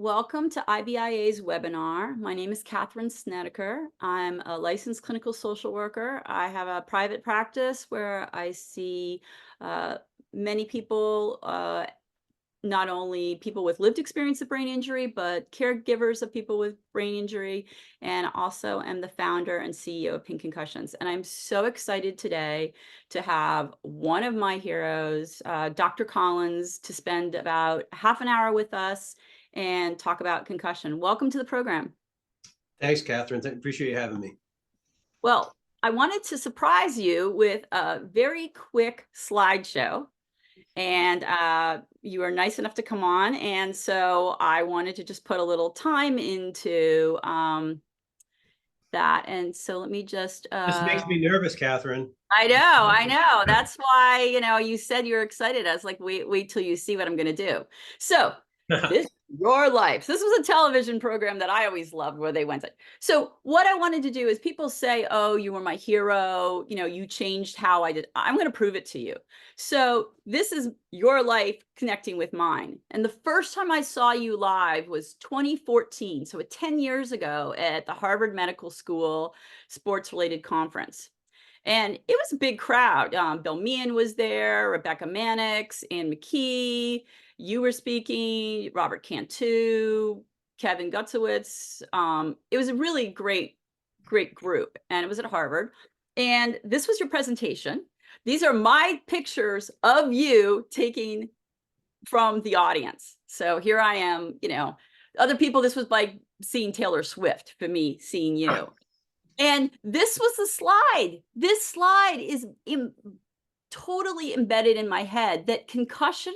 welcome to IBIA's webinar. My name is Katherine Snedeker. I'm a licensed clinical social worker. I have a private practice where I see uh, many people, not only people with lived experience of brain injury, but caregivers of people with brain injury, and also am the founder and CEO of Pink Concussions. And I'm so excited today to have one of my heroes, Dr. Collins, to spend about half an hour with us and talk about concussion. Welcome to the program. Thanks, Catherine. Appreciate you having me. Well, I wanted to surprise you with a very quick slideshow. And you were nice enough to come on. And so I wanted to just put a little time into that. And so let me just. This makes me nervous, Catherine. I know, I know. That's why, you said you're excited. I was like, wait till you see what I'm going to do. So this is your life. This was a television program that I always loved where they went. So what I wanted to do is people say, oh, you were my hero. You changed how I did. I'm going to prove it to you. So this is your life connecting with mine. And the first time I saw you live was 2014. So 10 years ago at the Harvard Medical School sports related conference. And it was a big crowd. Bill Meehan was there, Rebecca Mannix, Ann McKee, you were speaking, Robert Cantu, Kevin Gutzowitz. It was a really great group, and it was at Harvard. And this was your presentation. These are my pictures of you taking from the audience. So here I am, other people, this was like seeing Taylor Swift, for me, seeing you. And this was the slide. This slide is totally embedded in my head that concussion,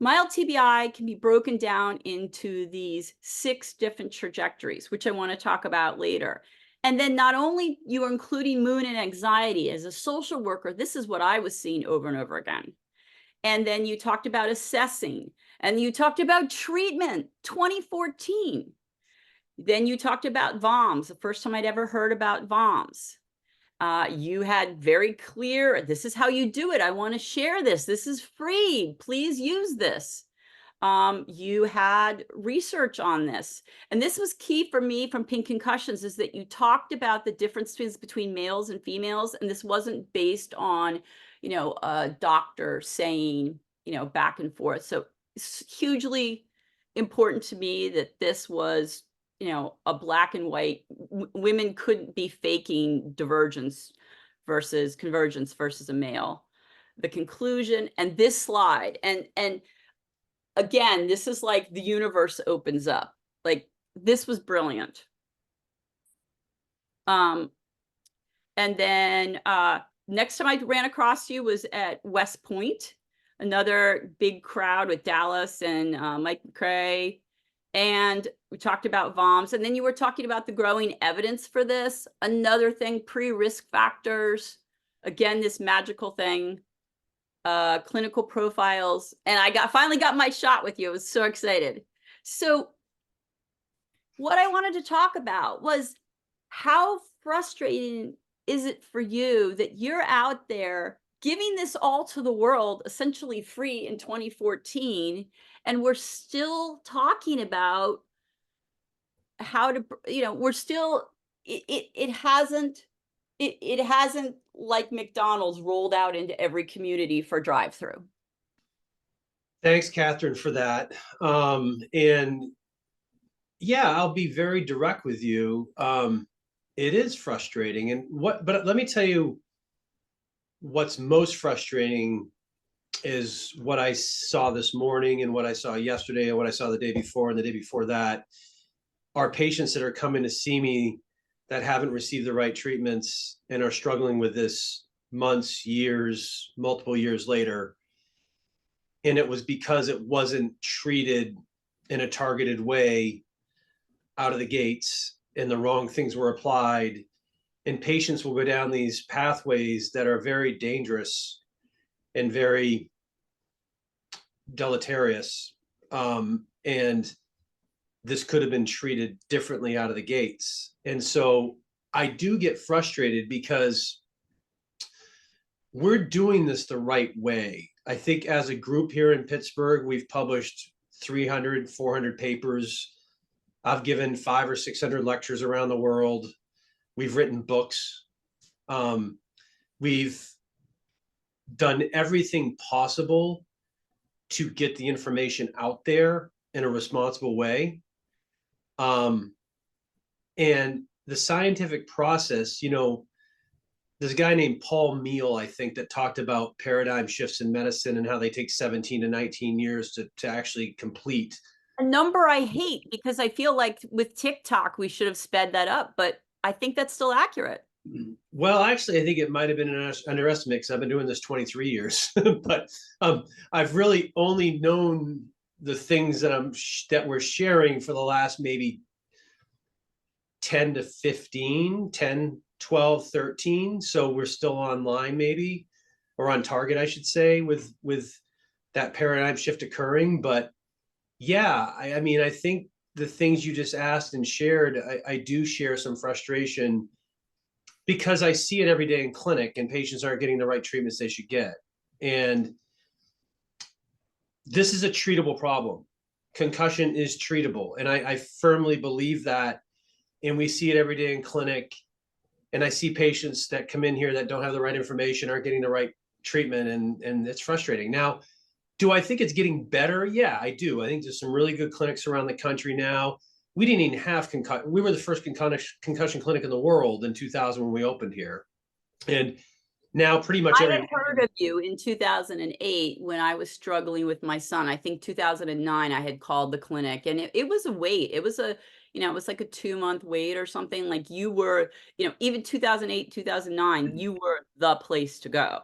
mild TBI can be broken down into these 6 different trajectories, which I want to talk about later. And then not only you are including mood and anxiety as a social worker, this is what I was seeing over and over again. And then you talked about assessing, and you talked about treatment, 2014. Then you talked about VOMs, the first time I'd ever heard about VOMs. You had very clear, this is how you do it. I want to share this. This is free. Please use this. You had research on this. And this was key for me from Pink Concussions, is that you talked about the differences between males and females. And this wasn't based on, a doctor saying, back and forth. So it's hugely important to me that this was a black and white. Women couldn't be faking divergence versus convergence versus a male. The conclusion and this slide, and again, this is like the universe opens up. Like, this was brilliant. And then next time I ran across you was at West Point, another big crowd with Dallas and Mike McCrae. And we talked about VOMs, and then you were talking about the growing evidence for this. Another thing, pre-risk factors. Again, this magical thing, clinical profiles. And I finally got my shot with you. I was so excited. So what I wanted to talk about was, how frustrating is it for you that you're out there giving this all to the world, essentially free in 2014, and we're still talking about how to, we're still, it hasn't like McDonald's rolled out into every community for drive-through. Thanks, Catherine, for that. And yeah, I'll be very direct with you. It is frustrating. But let me tell you what's most frustrating is what I saw this morning and what I saw yesterday and what I saw the day before and the day before that are patients that are coming to see me that haven't received the right treatments and are struggling with this months, years, multiple years later. And it was because it wasn't treated in a targeted way out of the gates, and the wrong things were applied. And patients will go down these pathways that are very dangerous and very deleterious. And this could have been treated differently out of the gates. And so I do get frustrated because we're doing this the right way. I think as a group here in Pittsburgh, we've published 300, 400 papers. I've given 500 or 600 lectures around the world. We've written books. We've done everything possible to get the information out there in a responsible way. And the scientific process, there's a guy named Paul Meehl, I think, that talked about paradigm shifts in medicine and how they take 17 to 19 years to actually complete. A number I hate because I feel like with TikTok, we should have sped that up, but I think that's still accurate. Well, actually, I think it might have been an underestimate because I've been doing this 23 years, but I've really only known the things that we're sharing for the last maybe 10 to 15, 10, 12, 13. So we're still online maybe, or on target, I should say, with that paradigm shift occurring. But yeah, I mean, I think the things you just asked and shared, I do share some frustration because I see it every day in clinic and patients aren't getting the right treatments they should get. And this is a treatable problem. Concussion is treatable. And I firmly believe that. And we see it every day in clinic. And I see patients that come in here that don't have the right information, aren't getting the right treatment, and it's frustrating. Now, do I think it's getting better? Yeah, I do. I think there's some really good clinics around the country now. We didn't even have concussion. We were the first concussion clinic in the world in 2000 when we opened here. And now pretty much I every. had heard of you in 2008 when I was struggling with my son. I think 2009 I had called the clinic, and it was a wait. It was it was like a 2-month wait or something. Like you were, even 2008, 2009, you were the place to go.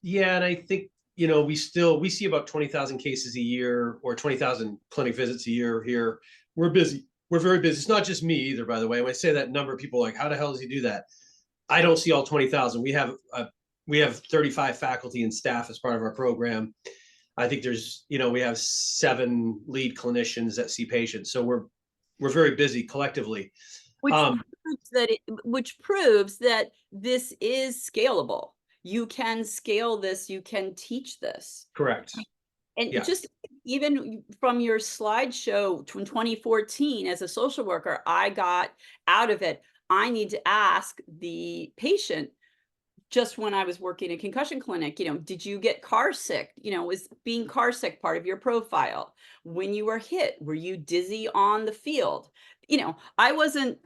Yeah, and I think we see about 20,000 cases a year or 20,000 clinic visits a year here. We're busy. We're very busy. It's not just me either, by the way. When I say that number, people are like, how the hell does he do that? I don't see all 20,000. We have 35 faculty and staff as part of our program. I think we have 7 lead clinicians that see patients. So we're very busy collectively. Which Um, which proves that this is scalable. You can scale this, you can teach this. correct. And Yeah. just even from your slideshow from 2014 as a social worker, I got out of it. I need to ask the patient, just when I was working in concussion clinic, did you get car sick? Was being car sick part of your profile? When you were hit, were you dizzy on the field? I wasn't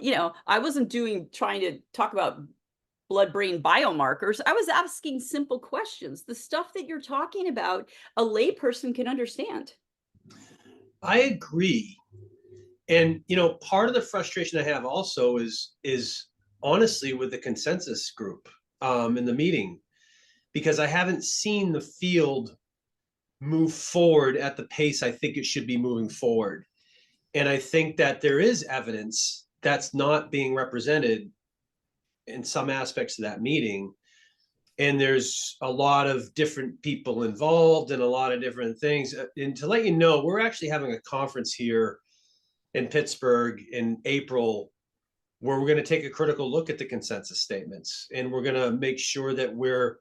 trying to talk about blood brain biomarkers. I was asking simple questions. The stuff that you're talking about, a layperson can understand. I agree. And part of the frustration I have also is honestly with the consensus group in the meeting, because I haven't seen the field move forward at the pace I think it should be moving forward. And I think that there is evidence that's not being represented in some aspects of that meeting. And there's a lot of different people involved and a lot of different things. And to let you know, we're actually having a conference here in Pittsburgh in April where we're going to take a critical look at the consensus statements, and we're going to make sure that we're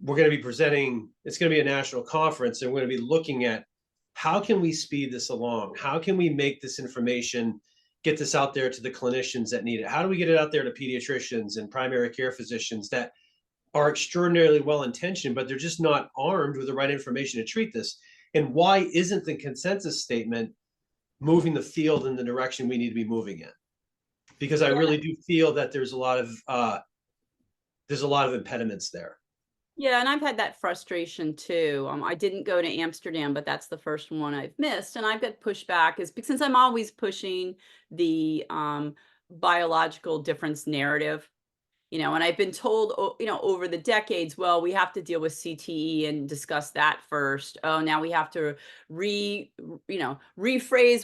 going to be presenting. It's going to be a national conference, and we're going to be looking at how can we speed this along? How can we make this information, get this out there to the clinicians that need it? How do we get it out there to pediatricians and primary care physicians that are extraordinarily well intentioned, but they're just not armed with the right information to treat this? And why isn't the consensus statement moving the field in the direction we need to be moving in? Because I really do feel that there's a lot of impediments there. Yeah, and I've had that frustration too. I didn't go to Amsterdam, but that's the first one I've missed, and I've got pushback is since I'm always pushing the biological difference narrative. And I've been told, over the decades, well, we have to deal with CTE and discuss that first. Oh, now we have to rephrase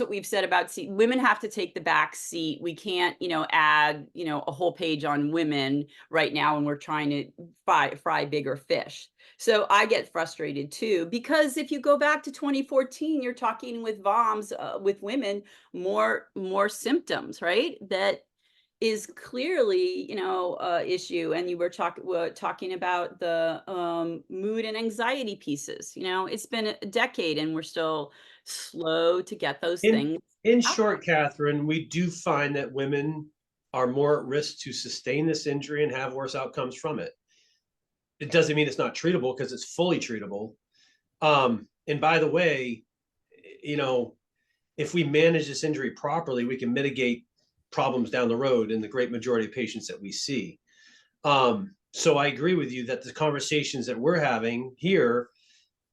what we've said about women have to take the back seat. We can't, add, a whole page on women right now when we're trying to fry bigger fish. So I get frustrated too, because if you go back to 2014, you're talking with VOMs, with women, more symptoms, right? That is clearly, issue. And you were talking about the mood and anxiety pieces. It's been a decade and we're still slow to get those In things in out. short, Catherine, we do find that women are more at risk to sustain this injury and have worse outcomes from it. It doesn't mean it's not treatable, because it's fully treatable. And by the way, you know, if we manage this injury properly, we can mitigate problems down the road in the great majority of patients that we see. So I agree with you that the conversations that we're having here,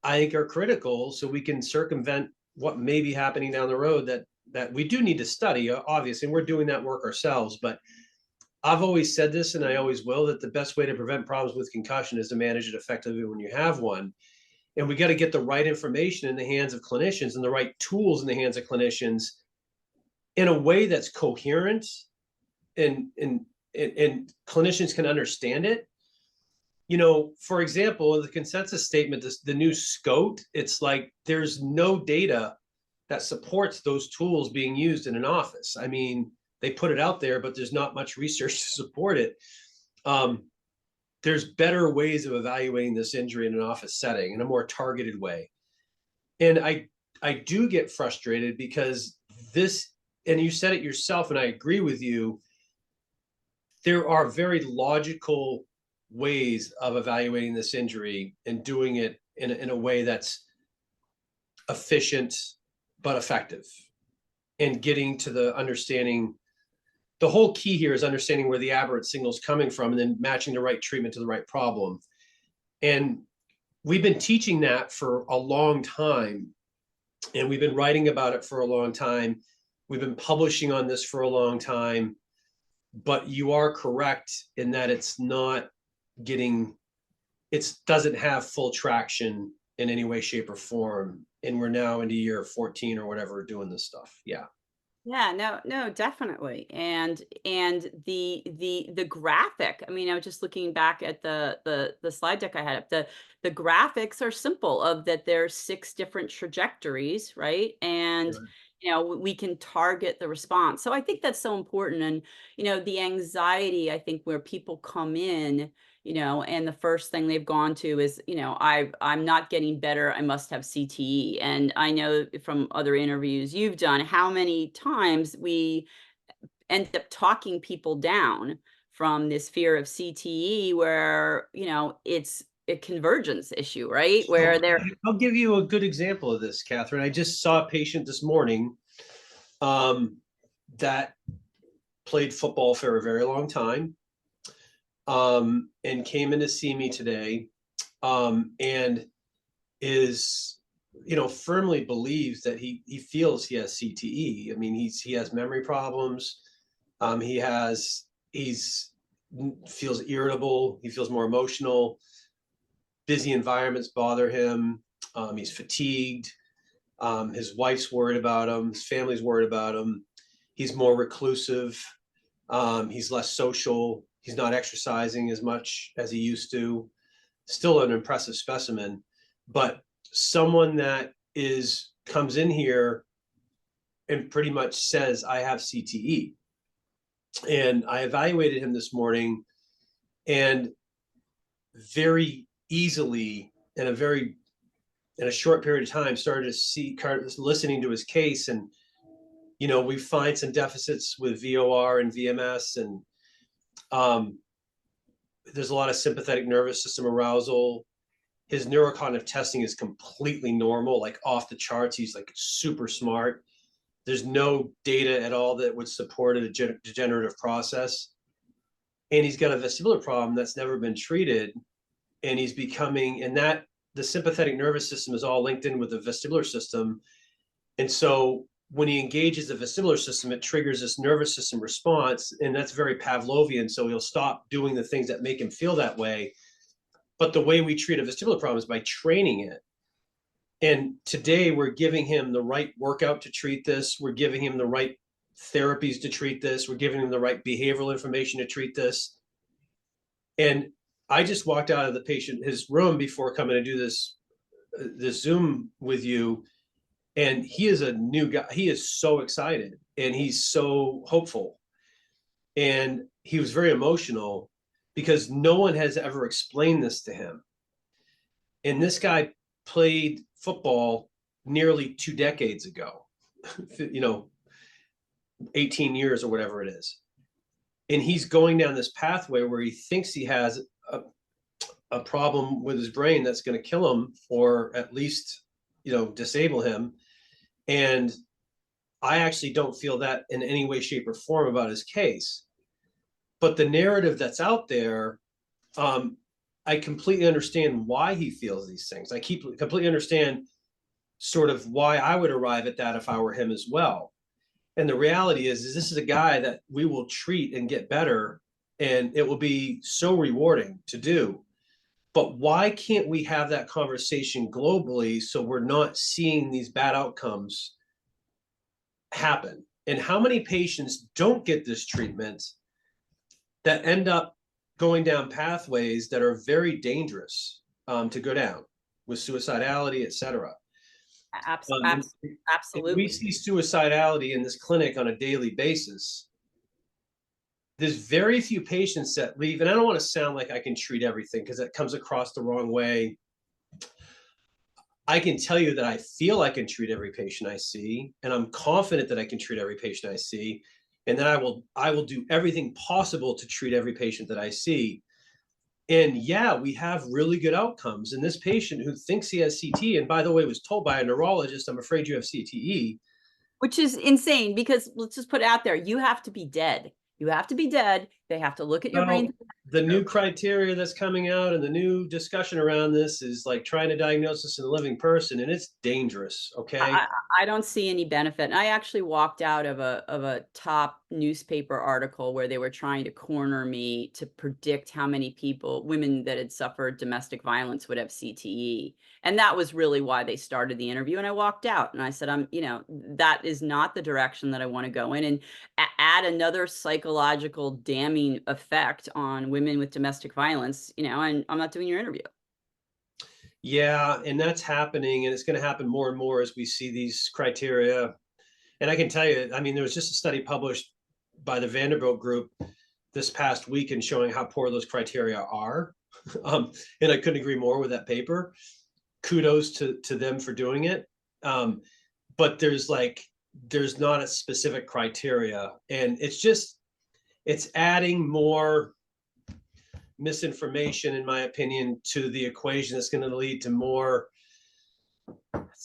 I think, are critical, so we can circumvent what may be happening down the road that we do need to study, obviously, and we're doing that work ourselves. But I've always said this, and I always will, that the best way to prevent problems with concussion is to manage it effectively when you have one. And we got to get the right information in the hands of clinicians and the right tools in the hands of clinicians in a way that's coherent, and clinicians can understand it. For example, the consensus statement, the new SCOTE, it's like there's no data that supports those tools being used in an office. I mean, they put it out there, but there's not much research to support it. There's better ways of evaluating this injury in an office setting in a more targeted way. And I do get frustrated because this, and you said it yourself, and I agree with you, there are very logical ways of evaluating this injury and doing it in a way that's efficient but effective, and getting to the understanding. The whole key here is understanding where the aberrant signal is coming from and then matching the right treatment to the right problem. And we've been teaching that for a long time, and we've been writing about it for a long time. We've been publishing on this for a long time. But you are correct in that it's not getting, it doesn't have full traction in any way, shape, or form. And we're now into year 14 or whatever doing this stuff. Yeah. Yeah, no, no, definitely. And the graphic, I mean, I was just looking back at the slide deck I had up. The graphics are simple, of that there's 6 different trajectories, right? And Sure. we can target the response. So I think that's so important. And the anxiety, I think, where people come in, and the first thing they've gone to is, I'm not getting better, I must have CTE. And I know from other interviews you've done how many times we end up talking people down from this fear of CTE, where, it's a convergence issue, right? So Where they're I'll give you a good example of this, Catherine. I just saw a patient this morning um, that played football for a very long time, and came in to see me today, and is, firmly believes that he feels he has CTE. I mean, he has memory problems. He's feels irritable. He feels more emotional. Busy environments bother him. He's fatigued. His wife's worried about him. His family's worried about him. He's more reclusive. He's less social. He's not exercising as much as he used to. Still an impressive specimen, but someone that is comes in here and pretty much says, I have CTE. And I evaluated him this morning, and very easily, in a short period of time, started to see, listening to his case. And we find some deficits with VOR and VMS, and um, there's a lot of sympathetic nervous system arousal. His neurocognitive testing is completely normal, like off the charts. He's like super smart. There's no data at all that would support a degenerative process. And he's got a vestibular problem that's never been treated. And he's becoming, and that the sympathetic nervous system is all linked in with the vestibular system. And so when he engages the vestibular system, it triggers this nervous system response. And that's very Pavlovian. So he'll stop doing the things that make him feel that way. But the way we treat a vestibular problem is by training it. And today we're giving him the right workout to treat this. We're giving him the right therapies to treat this. We're giving him the right behavioral information to treat this. And I just walked out of his room before coming to do this Zoom with you. And he is a new guy. He is so excited and he's so hopeful. And he was very emotional because no one has ever explained this to him. And this guy played football nearly 2 decades ago, 18 years or whatever it is. And he's going down this pathway where he thinks he has a problem with his brain that's going to kill him, or at least, disable him. And I actually don't feel that in any way, shape, or form about his case. But the narrative that's out there, I completely understand why he feels these things. I completely understand sort of why I would arrive at that if I were him as well. And the reality is this is a guy that we will treat and get better, and it will be so rewarding to do. But why can't we have that conversation globally so we're not seeing these bad outcomes happen? And how many patients don't get this treatment that end up going down pathways that are very dangerous to go down, with suicidality, et cetera? Abs- And abs- we absolutely. see suicidality in this clinic on a daily basis. There's very few patients that leave, and I don't want to sound like I can treat everything because that comes across the wrong way. I can tell you that I feel I can treat every patient I see, and I'm confident that I can treat every patient I see, and that I will do everything possible to treat every patient that I see. And yeah, we have really good outcomes. And this patient who thinks he has CTE, and by the way, was told by a neurologist, I'm afraid you have CTE. Which is insane because let's just put it out there. You have to be dead. You have to be dead. They have to look at your brain. Well, the new criteria that's coming out and the new discussion around this is like trying to diagnose this in a living person, and it's dangerous. Okay. I, I don't see any benefit. And I actually walked out of a top newspaper article where they were trying to corner me to predict how many people, women that had suffered domestic violence, would have CTE. And that was really why they started the interview. And I walked out and I said, that is not the direction that I want to go in. And add another psychological damning effect on women with domestic violence, and I'm not doing your interview. Yeah, and that's happening, and it's going to happen more and more as we see these criteria. And I can tell you, I mean, there was just a study published by the Vanderbilt group this past week and showing how poor those criteria are. And I couldn't agree more with that paper. Kudos to them for doing it. But there's not a specific criteria, and it's adding more misinformation, in my opinion, to the equation that's going to lead to more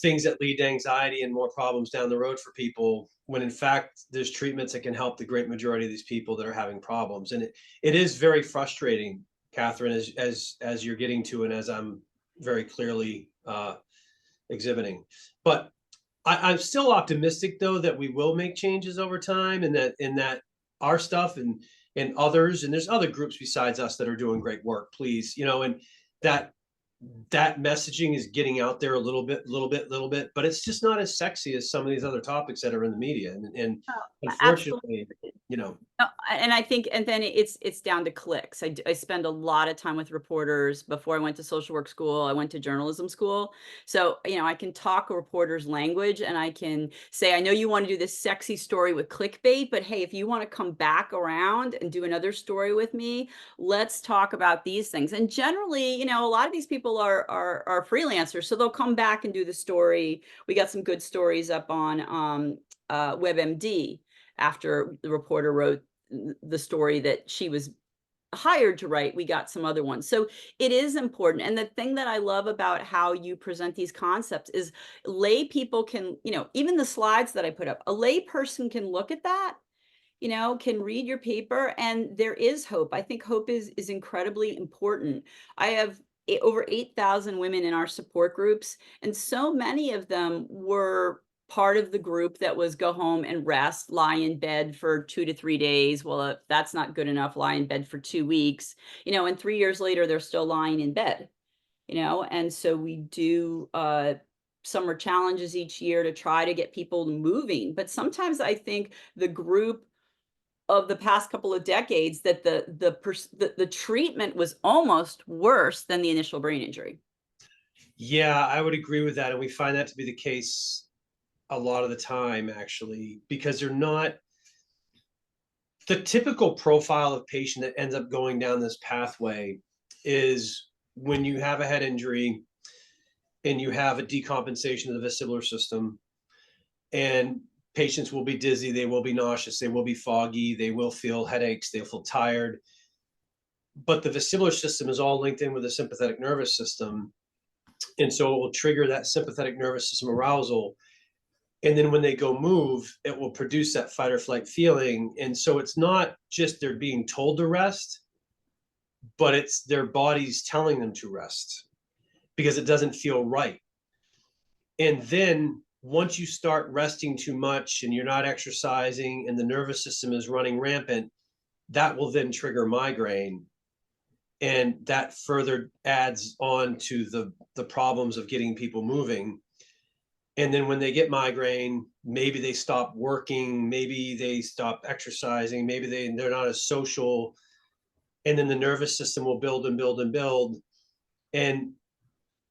things that lead to anxiety and more problems down the road for people, when in fact there's treatments that can help the great majority of these people that are having problems. And it is very frustrating, Katherine, as you're getting to, and as I'm very clearly exhibiting. But I'm still optimistic, though, that we will make changes over time, and that our stuff and others, and there's other groups besides us that are doing great work, please, and that messaging is getting out there a little bit, but it's just not as sexy as some of these other topics that are in the media. And Absolutely. unfortunately, No, and I think, and then it's down to clicks. I spend a lot of time with reporters. Before I went to social work school, I went to journalism school. So, I can talk a reporter's language and I can say, I know you want to do this sexy story with clickbait, but hey, if you want to come back around and do another story with me, let's talk about these things. And generally, a lot of these people are freelancers, so they'll come back and do the story. We got some good stories up on WebMD after the reporter wrote the story that she was hired to write. We got some other ones. So it is important. And the thing that I love about how you present these concepts is lay people can, even the slides that I put up, a lay person can look at that, can read your paper, and there is hope. I think hope is incredibly important. I have over 8,000 women in our support groups, and so many of them were part of the group that was go home and rest, lie in bed for 2 to 3 days. Well, if that's not good enough, lie in bed for 2 weeks, and 3 years later, they're still lying in bed, and so we do summer challenges each year to try to get people moving. But sometimes I think the group of the past couple of decades that the treatment was almost worse than the initial brain injury. yeah, I would agree with that, and we find that to be the case a lot of the time, actually, because they're not the typical profile of patient that ends up going down this pathway. Is when you have a head injury, and you have a decompensation of the vestibular system, and patients will be dizzy, they will be nauseous, they will be foggy, they will feel headaches, they'll feel tired. But the vestibular system is all linked in with the sympathetic nervous system. And so it will trigger that sympathetic nervous system arousal. And then when they go move, it will produce that fight or flight feeling. And so it's not just they're being told to rest, but it's their body's telling them to rest because it doesn't feel right. And then once you start resting too much and you're not exercising and the nervous system is running rampant, that will then trigger migraine. And that further adds on to the problems of getting people moving. And then when they get migraine, maybe they stop working, maybe they stop exercising, maybe they're not as social. And then the nervous system will build and build and build. And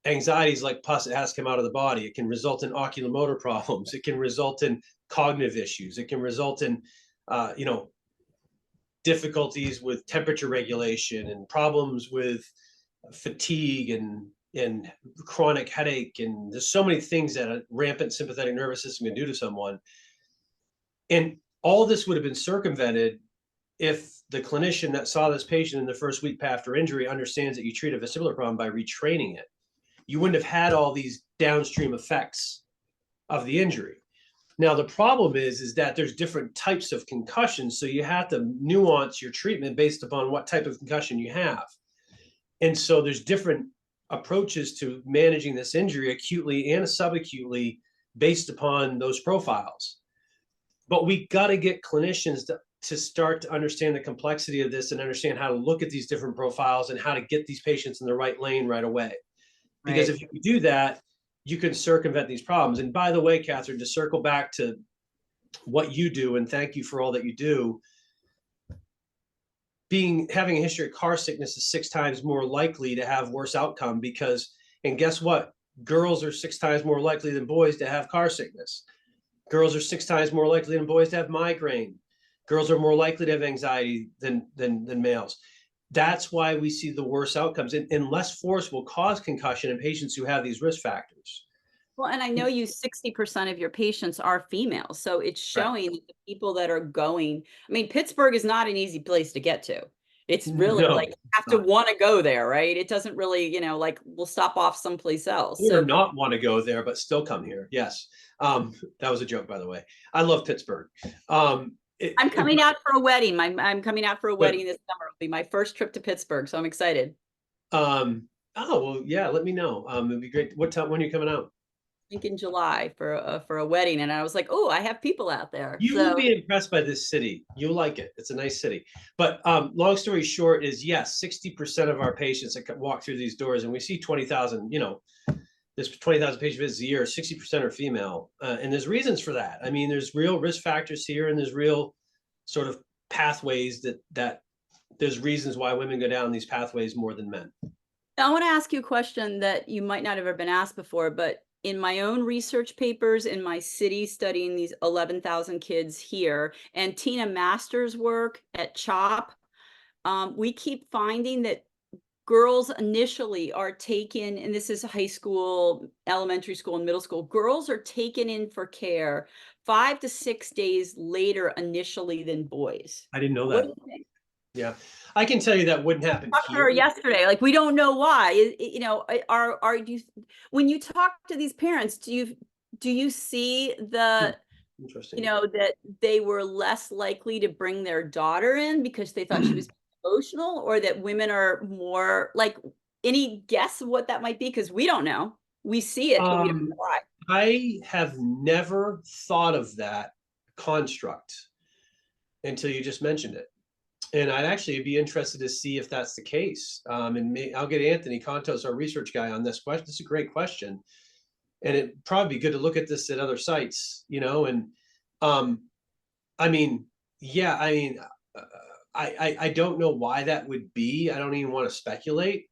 anxiety is like pus, it has to come out of the body. It can result in oculomotor problems. It can result in cognitive issues. It can result in, difficulties with temperature regulation and problems with fatigue and chronic headache. And there's so many things that a rampant sympathetic nervous system can do to someone. And all this would have been circumvented if the clinician that saw this patient in the first week after injury understands that you treat a vestibular problem by retraining it. You wouldn't have had all these downstream effects of the injury. Now, the problem is that there's different types of concussions, so you have to nuance your treatment based upon what type of concussion you have. And so there's different approaches to managing this injury acutely and subacutely based upon those profiles. But we got to get clinicians to start to understand the complexity of this and understand how to look at these different profiles and how to get these patients in the right lane right away. Because if you do that, you can circumvent these problems. And by the way, Katherine, to circle back to what you do, and thank you for all that you do, having a history of car sickness is 6 times more likely to have worse outcome because, and guess what? Girls are 6 times more likely than boys to have car sickness. Girls are 6 times more likely than boys to have migraine. Girls are more likely to have anxiety than males. That's why we see the worst outcomes, and less force will cause concussion in patients who have these risk factors. Well, and I know 60% of your patients are female. So it's showing that the people that are going, I mean, Pittsburgh is not an easy place to get to. It's really No, like you have to want to go there, right? It doesn't really, like we'll stop off someplace else. Or So not want to go there, but still come here. Yes. That was a joke, by the way. I love Pittsburgh. I'm coming out for a wedding. I'm coming out for a But wedding this summer. It'll be my first trip to Pittsburgh, so I'm excited. oh well, yeah. Let me know. It'd be great. What time? When are you coming out? I think in July for a wedding, and I was like, oh, I have people out there. You will So be impressed by this city. You'll like it. It's a nice city. But long story short is yes, 60% of our patients that walk through these doors, and we see 20,000. There's 20,000 patient visits a year. 60% are female, and there's reasons for that. I mean, there's real risk factors here, and there's real sort of pathways that there's reasons why women go down these pathways more than men. I want to ask you a question that you might not have ever been asked before, but in my own research papers in my city studying these 11,000 kids here and Tina Master's work at CHOP, we keep finding that girls initially are taken, and this is high school, elementary school, and middle school, girls are taken in for care 5 to 6 days later initially than boys. I didn't know What that. do you think? Yeah, I can tell you that wouldn't happen Talked to here. her yesterday. Like, we don't know why. Are you when you talk to these parents, do you see the Interesting. that they were less likely to bring their daughter in because they thought she was emotional, or that women are more like, any guess of what that might be? Because we don't know. We see it, but we don't know why. I have never thought of that construct until you just mentioned it. And I'd actually be interested to see if that's the case. I'll get Anthony Contos, our research guy, on this question. This is a great question. And it'd probably be good to look at this at other sites, and I mean, yeah, I mean, I don't know why that would be. I don't even want to speculate.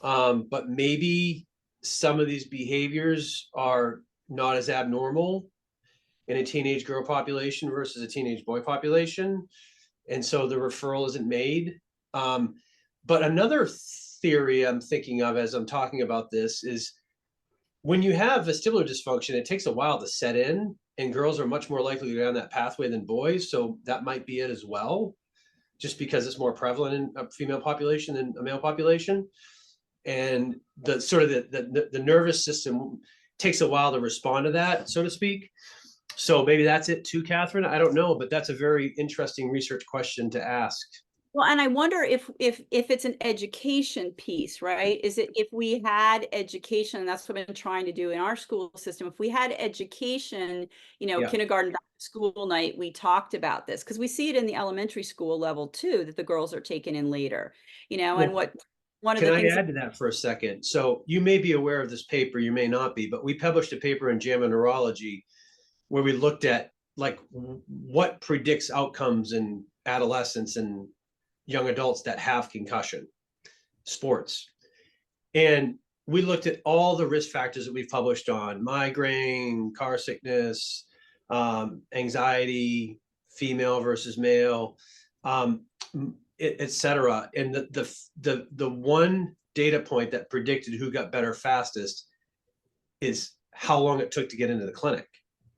But maybe some of these behaviors are not as abnormal in a teenage girl population versus a teenage boy population. And so the referral isn't made. But another theory I'm thinking of as I'm talking about this is when you have vestibular dysfunction, it takes a while to set in, and girls are much more likely to go down that pathway than boys. So that might be it as well, just because it's more prevalent in a female population than a male population. And the sort of the nervous system takes a while to respond to that, so to speak. So maybe that's it too, Catherine. I don't know, but that's a very interesting research question to ask. Well, and I wonder if it's an education piece, right? Is it if we had education, and that's what I've been trying to do in our school system, if we had education, Yeah. kindergarten, back to school night, we talked about this because we see it in the elementary school level too, that the girls are taken in later, and Well, what one of can the I things add to that for a second? So you may be aware of this paper, you may not be, but we published a paper in JAMA Neurology where we looked at like what predicts outcomes in adolescents and young adults that have concussion sports. And we looked at all the risk factors that we've published on migraine, car sickness, anxiety, female versus male, um, et cetera. And the one data point that predicted who got better fastest is how long it took to get into the clinic.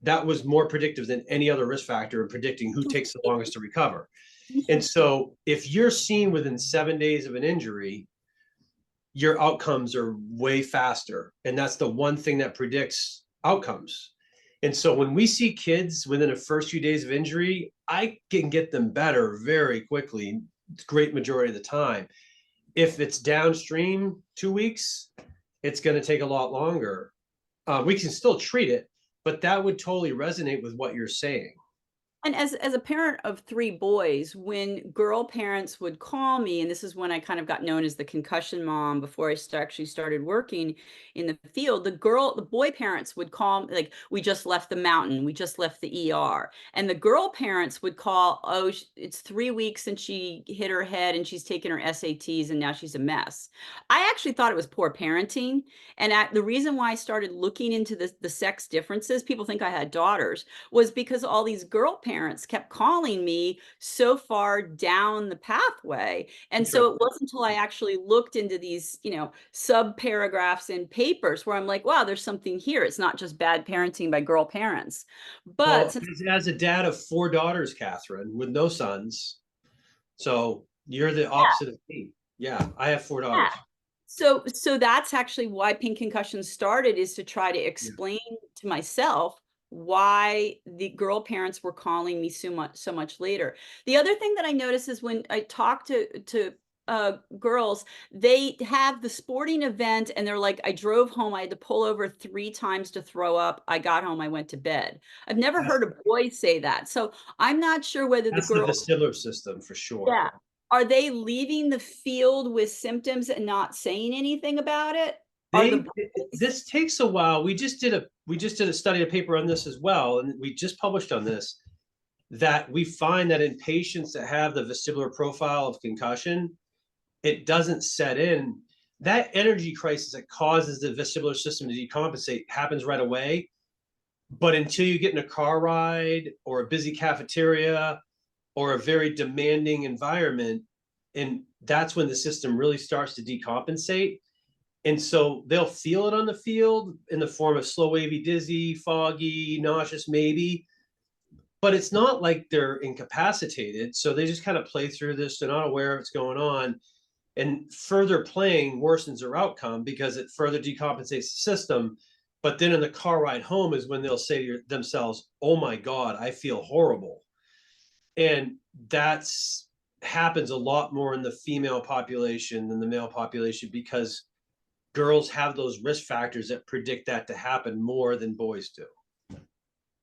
That was more predictive than any other risk factor in predicting who takes the longest to recover. And so if you're seen within 7 days of an injury, your outcomes are way faster. And that's the one thing that predicts outcomes. And so when we see kids within the first few days of injury, I can get them better very quickly, great majority of the time. If it's downstream 2 weeks, it's going to take a lot longer. We can still treat it, but that would totally resonate with what you're saying. And as a parent of 3 boys, when girl parents would call me, and this is when I kind of got known as the concussion mom before I actually started working in the field, the boy parents would call like, "We just left the mountain, we just left the ER." And the girl parents would call, "Oh, it's 3 weeks since she hit her head and she's taken her SATs and now she's a mess." I actually thought it was poor parenting, and the reason why I started looking into the sex differences, people think I had daughters, was because all these girl parents kept calling me so far down the pathway. And so it Interesting. wasn't until I actually looked into these, sub paragraphs in papers where I'm like, wow, there's something here. It's not just bad parenting by girl parents. But Well, since as a dad of 4 daughters, Catherine, with no sons, so you're the yeah, opposite of me. Yeah, I have four yeah. daughters. So that's actually why Pink Concussion started, is to try to Yeah. explain to myself why the girl parents were calling me so much later. The other thing that I notice is when I talk to girls, they have the sporting event and they're like, I drove home, I had to pull over 3 times to throw up. I got home, I went to bed. I've never That's heard a boy say that. So I'm not sure whether the that's the girls, vestibular system for sure. yeah. Are they leaving the field with symptoms and not saying anything about it? Are the They boys? this takes a while. We just did a study, a paper on this as well, and we just published on this that we find that in patients that have the vestibular profile of concussion, it doesn't set in. That energy crisis that causes the vestibular system to decompensate happens right away. But until you get in a car ride or a busy cafeteria or a very demanding environment, and that's when the system really starts to decompensate. And so they'll feel it on the field in the form of slow, wavy, dizzy, foggy, nauseous, maybe, but it's not like they're incapacitated. So they just kind of play through this. They're not aware of what's going on. And further playing worsens their outcome because it further decompensates the system. But then in the car ride home is when they'll say to themselves, "Oh my God, I feel horrible." And that's happens a lot more in the female population than the male population because girls have those risk factors that predict that to happen more than boys do.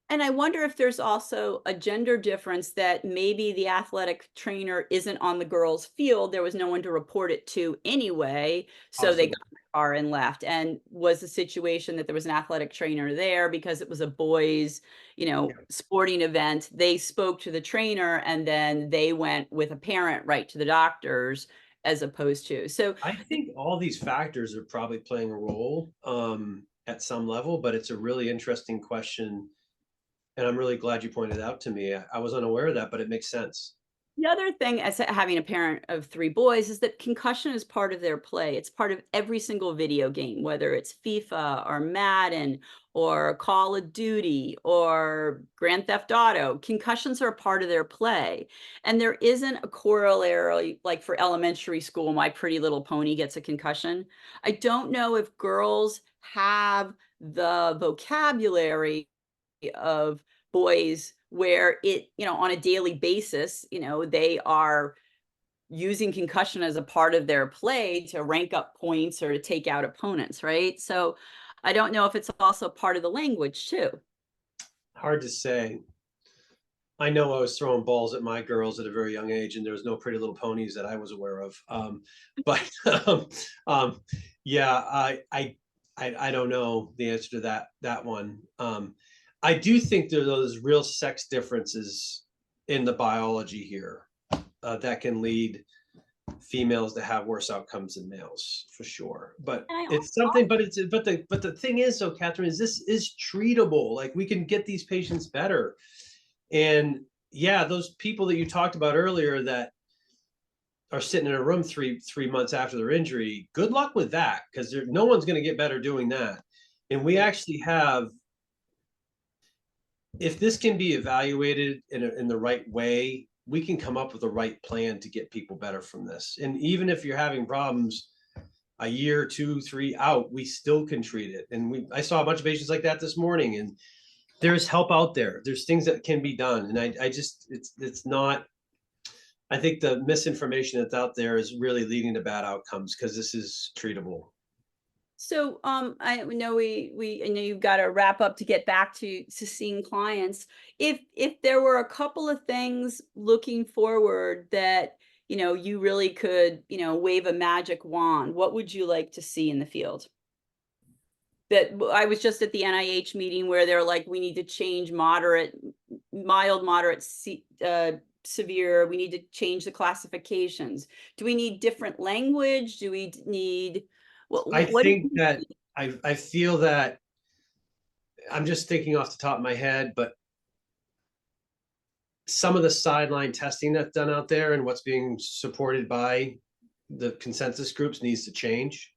And I wonder if there's also a gender difference, that maybe the athletic trainer isn't on the girls' field. There was no one to report it to anyway. So they got Possible. in the car and left. And was the situation that there was an athletic trainer there because it was a boys', Yeah. sporting event. They spoke to the trainer and then they went with a parent right to the doctors as opposed to. So I think all these factors are probably playing a role at some level, but it's a really interesting question. And I'm really glad you pointed out to me. I was unaware of that, but it makes sense. The other thing as having a parent of 3 boys is that concussion is part of their play. It's part of every single video game, whether it's FIFA or Madden or Call of Duty or Grand Theft Auto. Concussions are a part of their play. And there isn't a corollary like for elementary school, My Pretty Little Pony gets a concussion. I don't know if girls have the vocabulary of boys where it, on a daily basis, they are using concussion as a part of their play to rank up points or to take out opponents, right? So I don't know if it's also part of the language too. Hard to say. I know I was throwing balls at my girls at a very young age, and there was no Pretty Little Ponies that I was aware of. But um, yeah, I don't know the answer to that one. I do think there are those real sex differences in the biology here that can lead females to have worse outcomes than males for sure. But And I it's something. But the thing is, though, Catherine, is this is treatable. Like we can get these patients better. And yeah, those people that you talked about earlier that are sitting in a room three months after their injury, good luck with that, because no one's going to get better doing that. And we actually have, if this can be evaluated in the right way, we can come up with the right plan to get people better from this. And even if you're having problems a year, 2, 3 out, we still can treat it. And I saw a bunch of patients like that this morning, and there's help out there. There's things that can be done. And I just, it's not, I think the misinformation that's out there is really leading to bad outcomes because this is treatable. So I know I know you've got to wrap up to get back to seeing clients. If there were a couple of things looking forward that you really could wave a magic wand, what would you like to see in the field? That I was just at the NIH meeting where they're like, we need to change mild, moderate, severe. We need to change the classifications. Do we need different language? Do we need I what do think that I feel that I'm just thinking off the top of my head, but some of the sideline testing that's done out there and what's being supported by the consensus groups needs to change.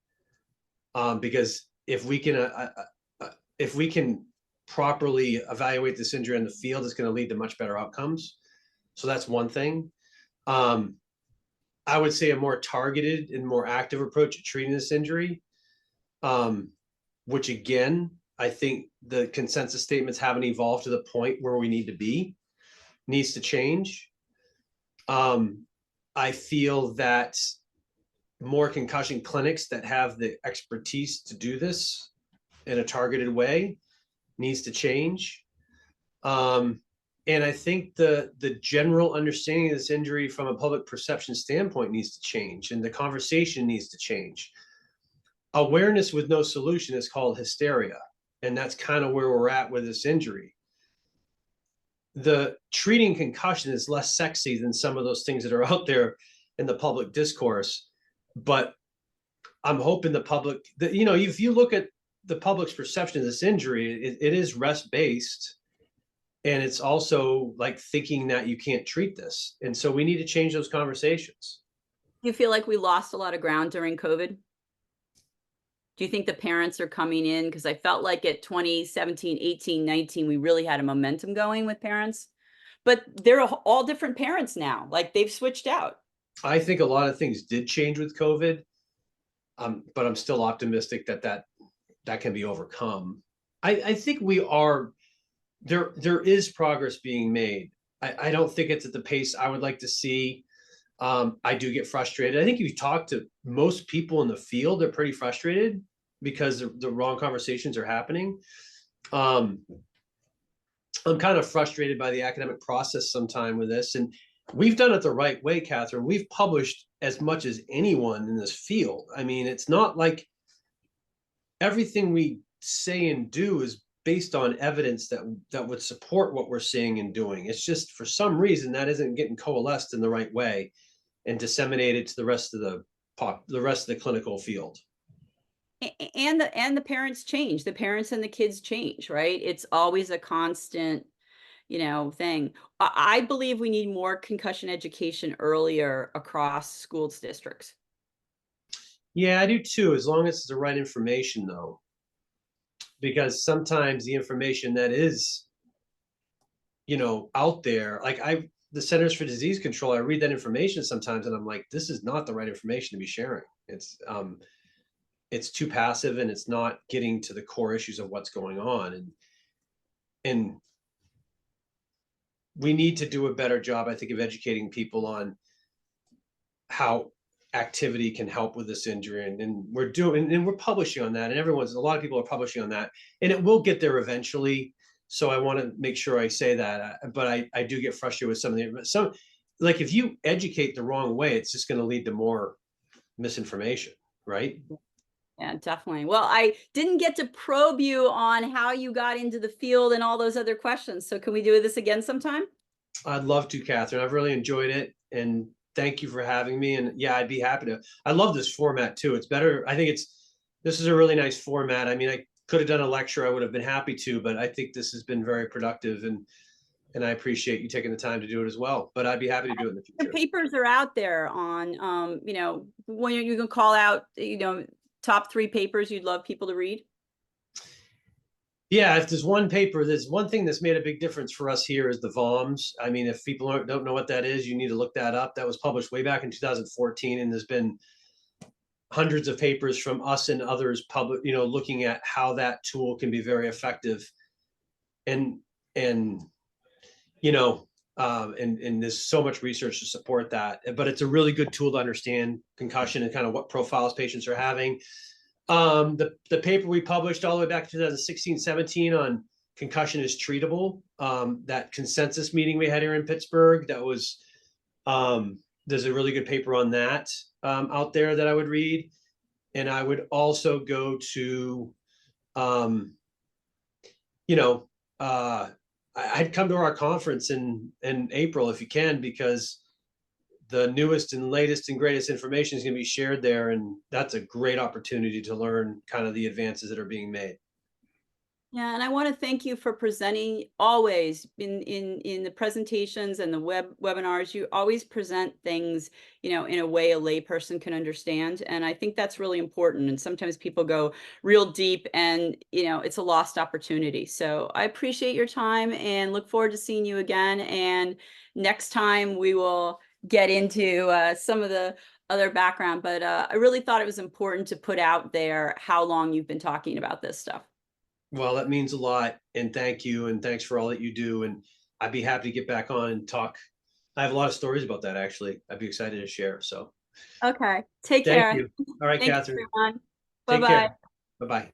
Because if we can properly evaluate this injury in the field, it's going to lead to much better outcomes. So that's one thing. I would say a more targeted and more active approach to treating this injury, which again, I think the consensus statements haven't evolved to the point where we need to be, needs to change. I feel that more concussion clinics that have the expertise to do this in a targeted way needs to change. And I think the general understanding of this injury from a public perception standpoint needs to change, and the conversation needs to change. Awareness with no solution is called hysteria, and that's kind of where we're at with this injury. The treating concussion is less sexy than some of those things that are out there in the public discourse, but I'm hoping the public that, if you look at the public's perception of this injury, it is rest based. And it's also like thinking that you can't treat this. And so we need to change those conversations. you feel like we lost a lot of ground during COVID? Do you think the parents are coming in? Because I felt like at 2017, 18, 19, we really had a momentum going with parents, but they're all different parents now. Like they've switched out. I think a lot of things did change with COVID, but I'm still optimistic that can be overcome. I think there is progress being made. I don't think it's at the pace I would like to see. I do get frustrated. I think if you talk to most people in the field, they're pretty frustrated because the wrong conversations are happening. I'm kind of frustrated by the academic process sometime with this. And we've done it the right way, Catherine. We've published as much as anyone in this field. I mean, it's not like everything we say and do is based on evidence that would support what we're saying and doing. It's just for some reason that isn't getting coalesced in the right way and disseminated to the rest of the clinical field. And the parents change. The parents and the kids change, right? It's always a constant, thing. I believe we need more concussion education earlier across schools districts. Yeah, I do too, as long as it's the right information though. Because sometimes the information that is, out there, like the Centers for Disease Control, I read that information sometimes and I'm like, this is not the right information to be sharing. It's too passive and it's not getting to the core issues of what's going on. And we need to do a better job, I think, of educating people on how activity can help with this injury. And we're publishing on that. And a lot of people are publishing on that. And it will get there eventually. So I want to make sure I say that. But I do get frustrated with like if you educate the wrong way, it's just going to lead to more misinformation, right? Yeah, definitely. Well, I didn't get to probe you on how you got into the field and all those other questions. So can we do this again sometime? I'd love to, Catherine. I've really enjoyed it. And thank you for having me. And yeah, I'd be happy to. I love this format too. It's better. I think this is a really nice format. I mean, I could have done a lecture. I would have been happy to, but I think this has been very productive and I appreciate you taking the time to do it as well. But I'd be happy to do it in the The future. papers are out there on, when you can call out, top 3 papers you'd love people to read. Yeah, if there's one paper, there's one thing that's made a big difference for us here is the VOMS. I mean, if people don't know what that is, you need to look that up. That was published way back in 2014, and there's been hundreds of papers from us and others looking at how that tool can be very effective. And and and there's so much research to support that. But it's a really good tool to understand concussion and kind of what profiles patients are having. The paper we published all the way back to 2016-17 on concussion is treatable. That consensus meeting we had here in Pittsburgh, there's a really good paper on that out there that I would read. And I would also go to, I'd come to our conference in April if you can, because the newest and latest and greatest information is going to be shared there. And that's a great opportunity to learn kind of the advances that are being made. Yeah, and I want to thank you for presenting always in the presentations and the webinars. You always present things, in a way a layperson can understand. And I think that's really important. And sometimes people go real deep and, it's a lost opportunity. So I appreciate your time and look forward to seeing you again. And next time we will get into some of the other background. But I really thought it was important to put out there how long you've been talking about this stuff. Well, that means a lot. And thank you. And thanks for all that you do. And I'd be happy to get back on and talk. I have a lot of stories about that, actually. I'd be excited to share. So Okay. Take thank care. you. All right, Thank you, Catherine. everyone. Take Bye-bye. care. Bye-bye.